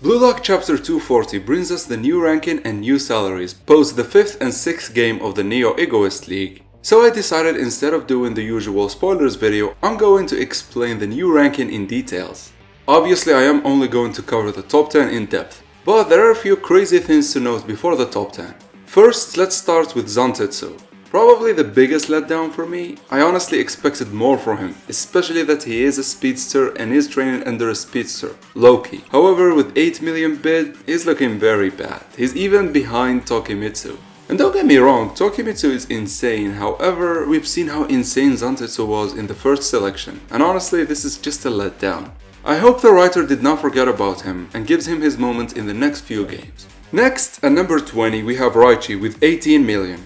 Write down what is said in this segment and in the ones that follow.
Blue Lock Chapter 240 brings us the new ranking and new salaries post the 5th and 6th game of the Neo Egoist League. So I decided instead of doing the usual spoilers video, I'm going to explain the new ranking in details. Obviously I am only going to cover the top 10 in depth, but there are a few crazy things to note before the top 10. First, let's start with Zantetsu. Probably the biggest letdown for me. I honestly expected more from him, especially that he is a speedster and is training under a speedster, Loki. However, with 8 million bid, he's looking very bad. He's even behind Tokimitsu. And don't get me wrong, Tokimitsu is insane, however, we've seen how insane Zantetsu was in the first selection, and honestly this is just a letdown. I hope the writer did not forget about him and gives him his moment in the next few games. Next, at number 20 we have Yoichi with 18 million.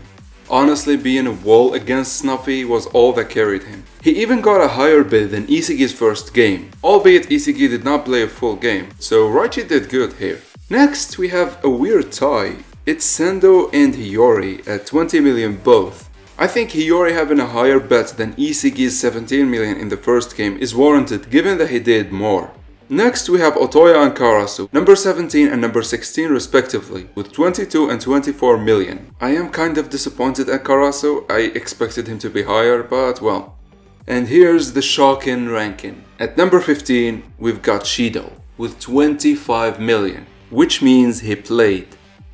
Honestly, being a wall against Snuffy was all that carried him. He even got a higher bid than Isagi's first game, albeit Isagi did not play a full game, so Yoichi did good here. Next, we have a weird tie. It's Sendo and Hiyori at 20 million both. I think Hiyori having a higher bet than Isagi's 17 million in the first game is warranted given that he did more. Next we have Otoya and Karasu, number 17 and number 16 respectively, with 22 and 24 million. I am kind of disappointed at Karasu, I expected him to be higher, but well. And here's the shocking ranking. At number 15 we've got Shido, with 25 million, which means he played.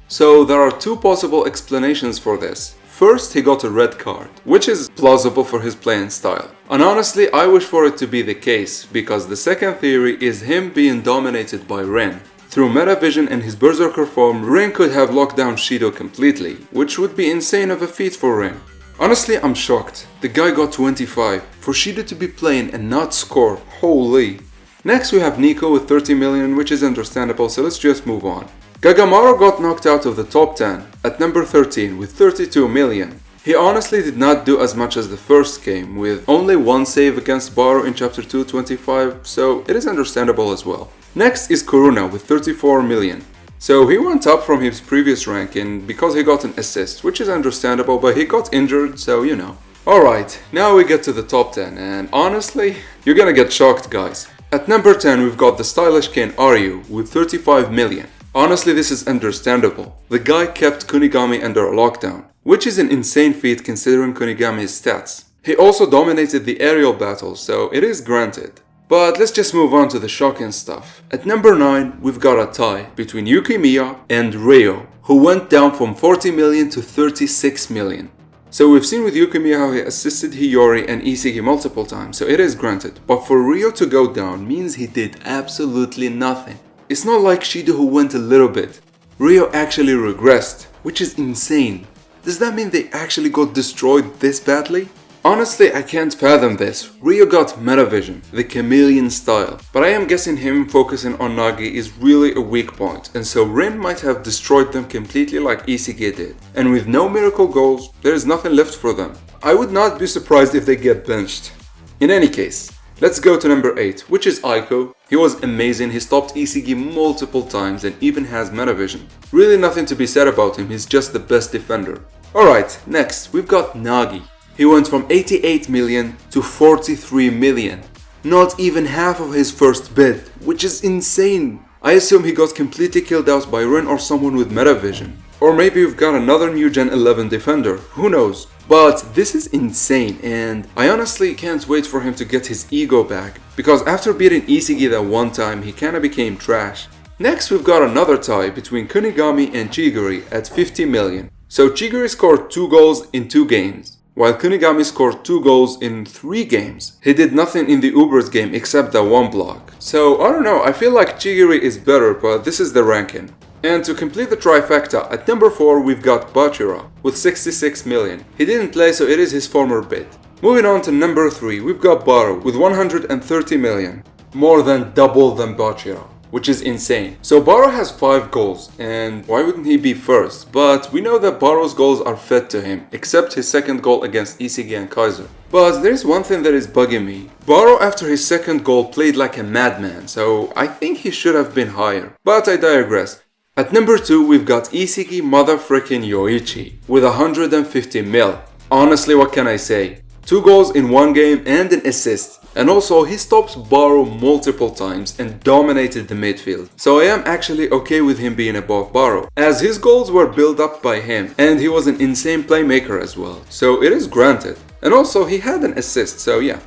So there are two possible explanations for this. First, he got a red card, which is plausible for his playing style. And honestly, I wish for it to be the case, because the second theory is him being dominated by Rin. Through metavision and his berserker form, Rin could have locked down Shido completely, which would be insane of a feat for Rin. Honestly, I'm shocked. The guy got 25. For Shido to be playing and not score, holy. Next we have Nico with 30 million, which is understandable, so let's just move on. Gagamaro got knocked out of the top 10 at number 13 with 32 million. He honestly did not do as much as the first game, with only one save against Baro in chapter 225, so it is understandable as well. Next is Kuruna with 34 million. So he went up from his previous ranking because he got an assist, which is understandable, but he got injured, so you know. Alright, now we get to the top 10, and honestly, you're gonna get shocked guys. At number 10 we've got the stylish Ken Aryu with 35 million. Honestly, this is understandable. The guy kept Kunigami under lockdown, which is an insane feat considering Kunigami's stats. He also dominated the aerial battles, so it is granted. But let's just move on to the shocking stuff. At number 9, we've got a tie between Yukimiya and Ryo, who went down from 40 million to 36 million. So we've seen with Yukimiya how he assisted Hiyori and Isagi multiple times, so it is granted. But for Ryo to go down means he did absolutely nothing. It's not like Shido who went a little bit. Ryo actually regressed, which is insane. Does that mean they actually got destroyed this badly? Honestly, I can't fathom this. Ryo got metavision, the chameleon style, but I am guessing him focusing on Nagi is really a weak point, and so Rin might have destroyed them completely like Isagi did. And with no miracle goals, there is nothing left for them. I would not be surprised if they get benched. In any case, let's go to number 8, which is Aiku. He was amazing, he stopped Isagi multiple times and even has metavision. Really nothing to be said about him, he's just the best defender. Alright, next we've got Nagi. He went from 88 million to 43 million. Not even half of his first bid, which is insane. I assume he got completely killed out by Rin or someone with metavision. Or maybe we've got another new Gen 11 defender, who knows. But this is insane, and I honestly can't wait for him to get his ego back, because after beating Isagi that one time, he kinda became trash. Next we've got another tie between Kunigami and Chiguri at 50 million. So Chiguri scored 2 goals in 2 games, while Kunigami scored 2 goals in 3 games. He did nothing in the Ubers game except that one block. So I don't know, I feel like Chiguri is better, but this is the ranking. And to complete the trifecta, at number 4 we've got Bachira with 66 million. He didn't play, so it is his former bid. Moving on to number 3, we've got Baro with 130 million. More than double than Bachira, which is insane. So Baro has 5 goals, and why wouldn't he be first? But we know that Baro's goals are fed to him, except his second goal against Isagi and Kaiser. But there's one thing that is bugging me. Baro after his second goal played like a madman, so I think he should have been higher. But I digress. At number 2 we've got Isagi motherfrickin' Yoichi with 150 mil. Honestly, what can I say? 2 goals in 1 game and an assist. And also he stopped Baro multiple times and dominated the midfield. So I am actually okay with him being above Baro, as his goals were built up by him and he was an insane playmaker as well. So it is granted. And also he had an assist, so yeah.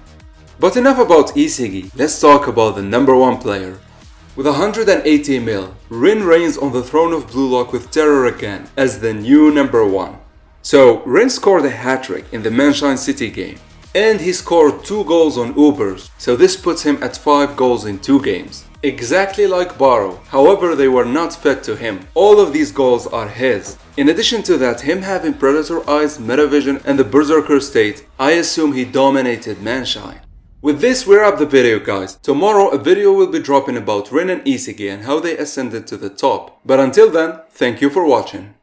But enough about Isagi, let's talk about the number 1 player. With 180 mil, Rin reigns on the throne of Blue Lock with terror again as the new number 1. So Rin scored a hat-trick in the Manshine City game. And he scored 2 goals on Ubers, so this puts him at 5 goals in 2 games. Exactly like Baro, however they were not fed to him. All of these goals are his. In addition to that, him having Predator Eyes, Metavision and the Berserker state, I assume he dominated Manshine. With this we wrap the video guys. Tomorrow a video will be dropping about Rin and Isagi and how they ascended to the top. But until then, thank you for watching.